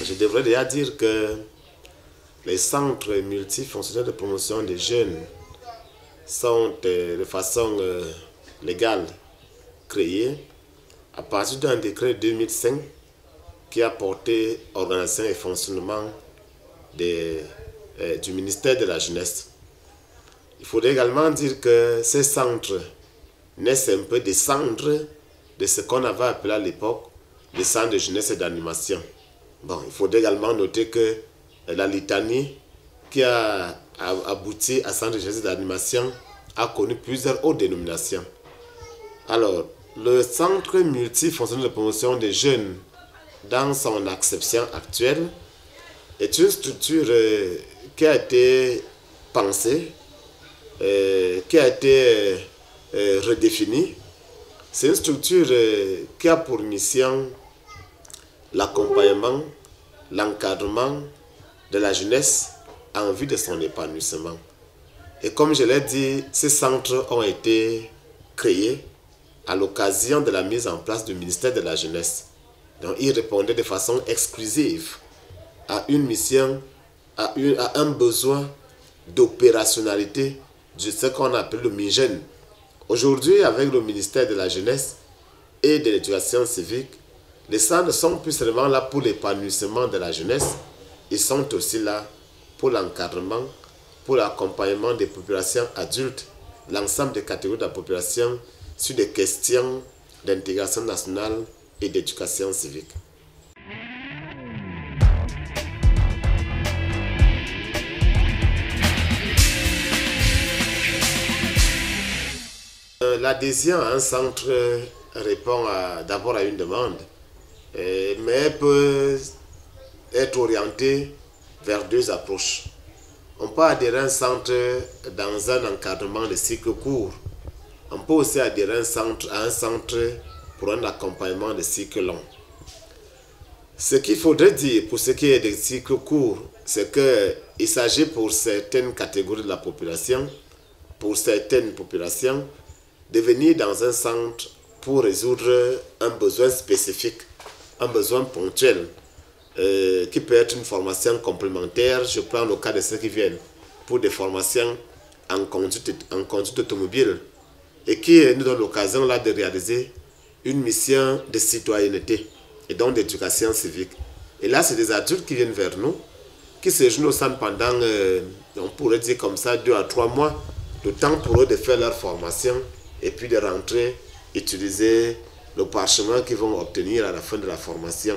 Je devrais déjà dire que les centres multifonctionnels de promotion des jeunes sont de façon légale créés à partir d'un décret 2005 qui a porté organisation et fonctionnement du ministère de la Jeunesse. Il faudrait également dire que ces centres naissent un peu des cendres de ce qu'on avait appelé à l'époque les centres de jeunesse et d'animation. Bon, il faudrait également noter que la litanie qui a abouti à centre de jeunesse et d'animation a connu plusieurs autres dénominations. Alors, le centre multifonctionnel de promotion des jeunes, dans son acception actuelle, est une structure qui a été pensée, qui a été redéfinie. C'est une structure qui a pour mission l'accompagnement, l'encadrement de la jeunesse en vue de son épanouissement. Et comme je l'ai dit, ces centres ont été créés à l'occasion de la mise en place du ministère de la Jeunesse. Donc, ils répondaient de façon exclusive à une mission, à un besoin d'opérationnalité de ce qu'on appelle le MIJEN. Aujourd'hui, avec le ministère de la Jeunesse et de l'Éducation civique, les centres ne sont plus seulement là pour l'épanouissement de la jeunesse, ils sont aussi là pour l'encadrement, pour l'accompagnement des populations adultes, l'ensemble des catégories de la population sur des questions d'intégration nationale et d'éducation civique. L'adhésion à un centre répond d'abord à une demande, mais peut être orientée vers deux approches. On peut adhérer à un centre dans un encadrement de cycle court. On peut aussi adhérer à un centre pour un accompagnement de cycle long. Ce qu'il faudrait dire pour ce qui est des cycles courts, c'est qu'il s'agit pour certaines catégories de la population, pour certaines populations, de venir dans un centre pour résoudre un besoin spécifique, un besoin ponctuel, qui peut être une formation complémentaire. Je prends le cas de ceux qui viennent pour des formations en conduite automobile et qui nous donnent l'occasion là de réaliser une mission de citoyenneté et donc d'éducation civique. Et là, c'est des adultes qui viennent vers nous, qui séjournent au centre pendant, on pourrait dire comme ça, 2 à 3 mois, le temps pour eux de faire leur formation et puis de rentrer, utiliser le parchemin qu'ils vont obtenir à la fin de la formation.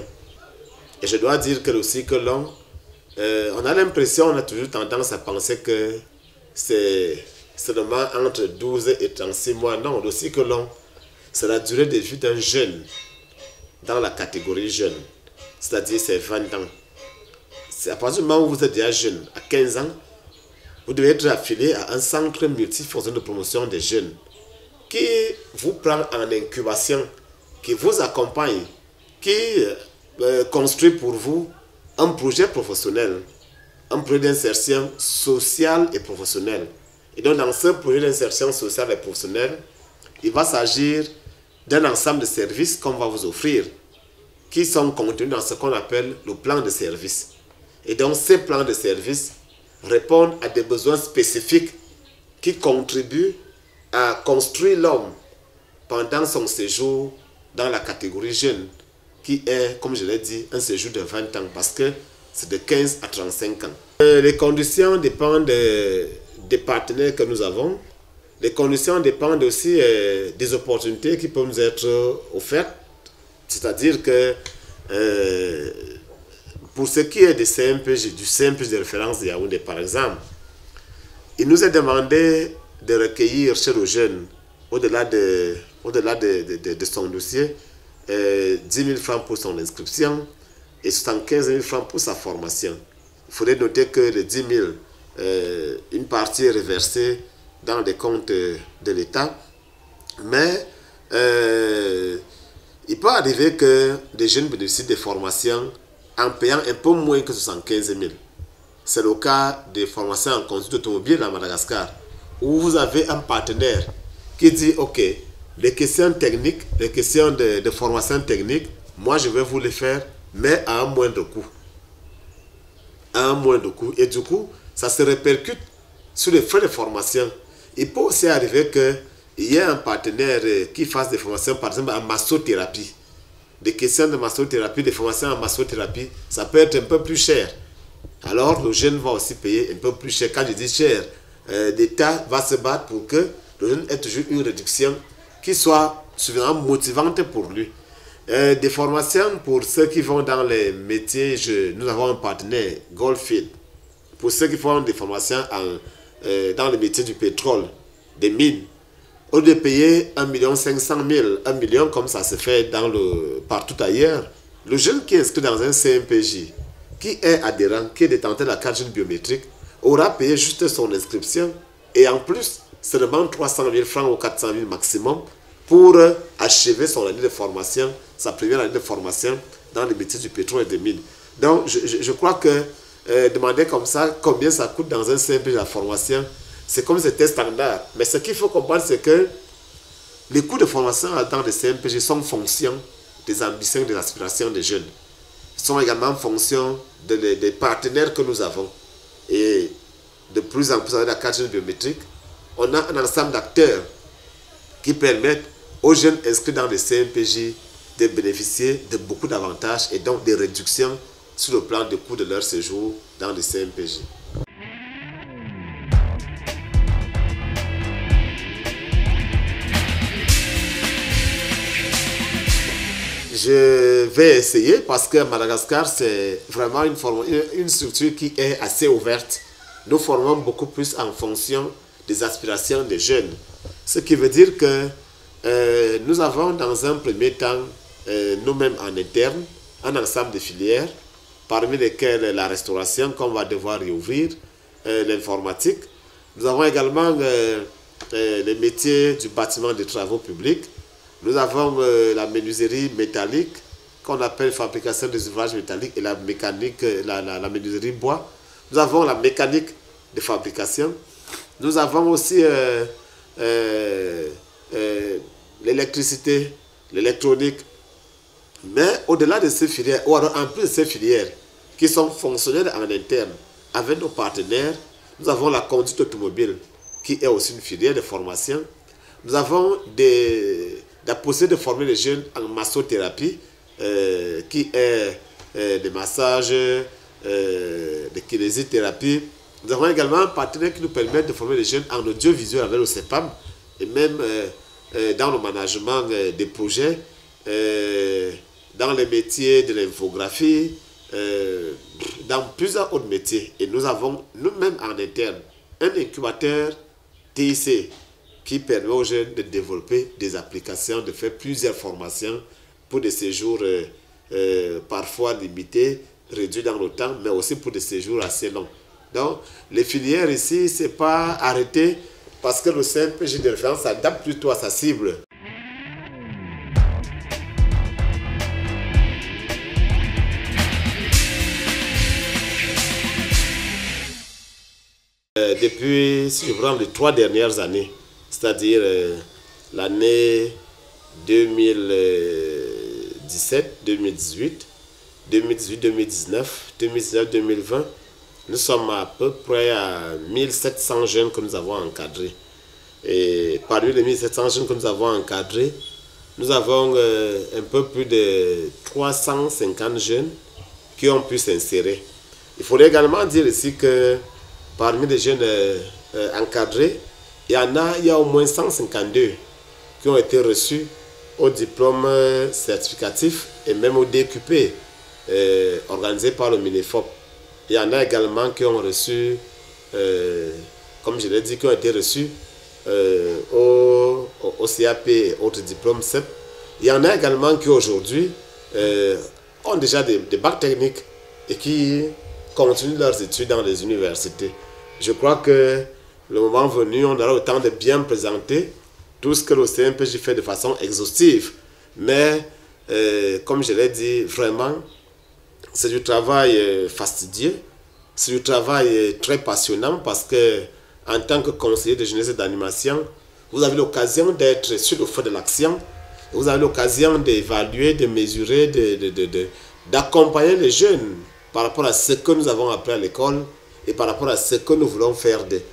Et je dois dire que le cycle long, on a l'impression, on a toujours tendance à penser que c'est seulement entre 12 et 36 mois. Non, le cycle long, c'est la durée de vie d'un jeune dans la catégorie jeune, c'est-à-dire c'est 20 ans. C'est à partir du moment où vous êtes déjà jeune, à 15 ans, vous devez être affilié à un centre multifonctionnel de promotion des jeunes qui vous prend en incubation, qui vous accompagne, qui construit pour vous un projet professionnel, un projet d'insertion sociale et professionnelle. Et donc dans ce projet d'insertion sociale et professionnelle, il va s'agir d'un ensemble de services qu'on va vous offrir, qui sont contenus dans ce qu'on appelle le plan de service. Et donc ces plans de service répondent à des besoins spécifiques qui contribuent a construit l'homme pendant son séjour dans la catégorie jeune, qui est, comme je l'ai dit, un séjour de 20 ans, parce que c'est de 15 à 35 ans. Les conditions dépendent des partenaires que nous avons. Les conditions dépendent aussi des opportunités qui peuvent nous être offertes. C'est-à-dire que pour ce qui est du CMPJ de référence de Yaoundé, par exemple, il nous est demandé de recueillir chez le jeune, au-delà de son dossier, 10 000 francs pour son inscription et 75 000 francs pour sa formation. Il faudrait noter que les 10 000, une partie est reversée dans les comptes de l'État, mais il peut arriver que des jeunes bénéficient des formations en payant un peu moins que 75 000. C'est le cas des formations en conduite automobile à Madagascar, où vous avez un partenaire qui dit, ok, les questions techniques, les questions de formation technique, moi je vais vous les faire, mais à un moindre coût. À un moindre coût. Et du coup, ça se répercute sur les frais de formation. Il peut aussi arriver qu'il y ait un partenaire qui fasse des formations, par exemple, en massothérapie. Des questions de massothérapie, des formations en massothérapie, ça peut être un peu plus cher. Alors, le jeune va aussi payer un peu plus cher. Quand je dis cher, l'État va se battre pour que le jeune ait toujours une réduction qui soit suffisamment motivante pour lui. Des formations pour ceux qui vont dans les métiers, nous avons un partenaire, Goldfield. Pour ceux qui font des formations dans les métiers du pétrole, des mines, au lieu de payer 1 500 000, 1 million comme ça se fait partout ailleurs, le jeune qui est inscrit dans un CMPJ, qui est adhérent, qui est détenteur de la carte jeune biométrique, aura payé juste son inscription et en plus seulement 300 000 francs ou 400 000 maximum pour achever son année de formation, sa première année de formation dans les métiers du pétrole et des mines. Donc je crois que demander comme ça combien ça coûte dans un CMPJ la formation, c'est comme c'était standard. Mais ce qu'il faut comprendre, c'est que les coûts de formation dans les CMPJ sont en fonction des ambitions et des aspirations des jeunes. Ils sont également en fonction des partenaires que nous avons. Et de plus en plus avec la carte jeune biométrique, on a un ensemble d'acteurs qui permettent aux jeunes inscrits dans les CMPJ de bénéficier de beaucoup d'avantages et donc des réductions sur le plan de coût de leur séjour dans les CMPJ. Je vais essayer parce que Madagascar, c'est vraiment une structure qui est assez ouverte. Nous formons beaucoup plus en fonction des aspirations des jeunes. Ce qui veut dire que nous avons dans un premier temps, nous-mêmes en interne, un ensemble de filières, parmi lesquelles la restauration qu'on va devoir réouvrir, l'informatique. Nous avons également les métiers du bâtiment des travaux publics. Nous avons la menuiserie métallique, qu'on appelle fabrication des ouvrages métalliques, et la mécanique, la menuiserie bois. Nous avons la mécanique de fabrication. Nous avons aussi l'électricité, l'électronique. Mais au-delà de ces filières, ou alors en plus de ces filières, qui sont fonctionnelles en interne, avec nos partenaires, nous avons la conduite automobile, qui est aussi une filière de formation. Nous avons la possibilité de former les jeunes en massothérapie, qui est des massages, de kinésithérapie. Nous avons également un partenaire qui nous permet de former les jeunes en audiovisuel avec le CEPAM et même dans le management des projets, dans les métiers de l'infographie, dans plusieurs autres métiers. Et nous avons nous-mêmes en interne un incubateur TIC qui permet aux jeunes de développer des applications, de faire plusieurs formations pour des séjours parfois limités, réduits dans le temps, mais aussi pour des séjours assez longs. Donc, les filières ici, ce n'est pas arrêté parce que le CMPJ de référence s'adapte plutôt à sa cible. Depuis, si je prends les 3 dernières années, c'est-à-dire l'année 2017, 2018, 2019, 2020, nous sommes à peu près à 1700 jeunes que nous avons encadrés. Et parmi les 1700 jeunes que nous avons encadrés, nous avons un peu plus de 350 jeunes qui ont pu s'insérer. Il faudrait également dire ici que parmi les jeunes encadrés, il y a au moins 152 qui ont été reçus au diplôme certificatif et même au DQP organisé par le Minefop. Il y en a également qui ont reçu, comme je l'ai dit, qui ont été reçus au CAP et autres diplômes CEP. Il y en a également qui aujourd'hui ont déjà des bacs techniques et qui continuent leurs études dans les universités. Je crois que le moment venu, on aura le temps de bien présenter tout ce que le CNPJ fait de façon exhaustive. Mais, comme je l'ai dit, vraiment, c'est du travail fastidieux, c'est du travail très passionnant parce que, en tant que conseiller de jeunesse et d'animation, vous avez l'occasion d'être sur le feu de l'action, vous avez l'occasion d'évaluer, de mesurer, d'accompagner les jeunes par rapport à ce que nous avons appris à l'école et par rapport à ce que nous voulons faire d'eux.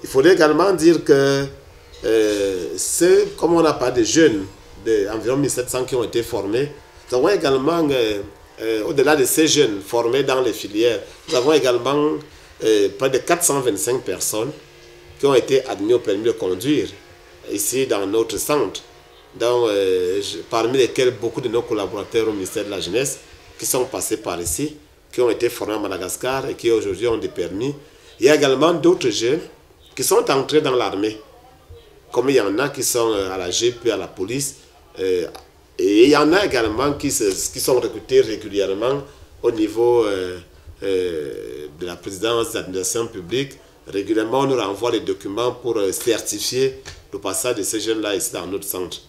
Il faudrait également dire que comme on n'a pas de jeunes, environ 1700 qui ont été formés, nous avons également, au-delà de ces jeunes formés dans les filières, nous avons également près de 425 personnes qui ont été admises au permis de conduire ici dans notre centre, parmi lesquels beaucoup de nos collaborateurs au ministère de la Jeunesse qui sont passés par ici, qui ont été formés à Madagascar et qui aujourd'hui ont des permis. Il y a également d'autres jeunes qui sont entrés dans l'armée, comme il y en a qui sont à la GP, à la police, et il y en a également qui sont recrutés régulièrement au niveau de la présidence de l'administration publique. Régulièrement, on nous renvoie les documents pour certifier le passage de ces jeunes-là ici dans notre centre.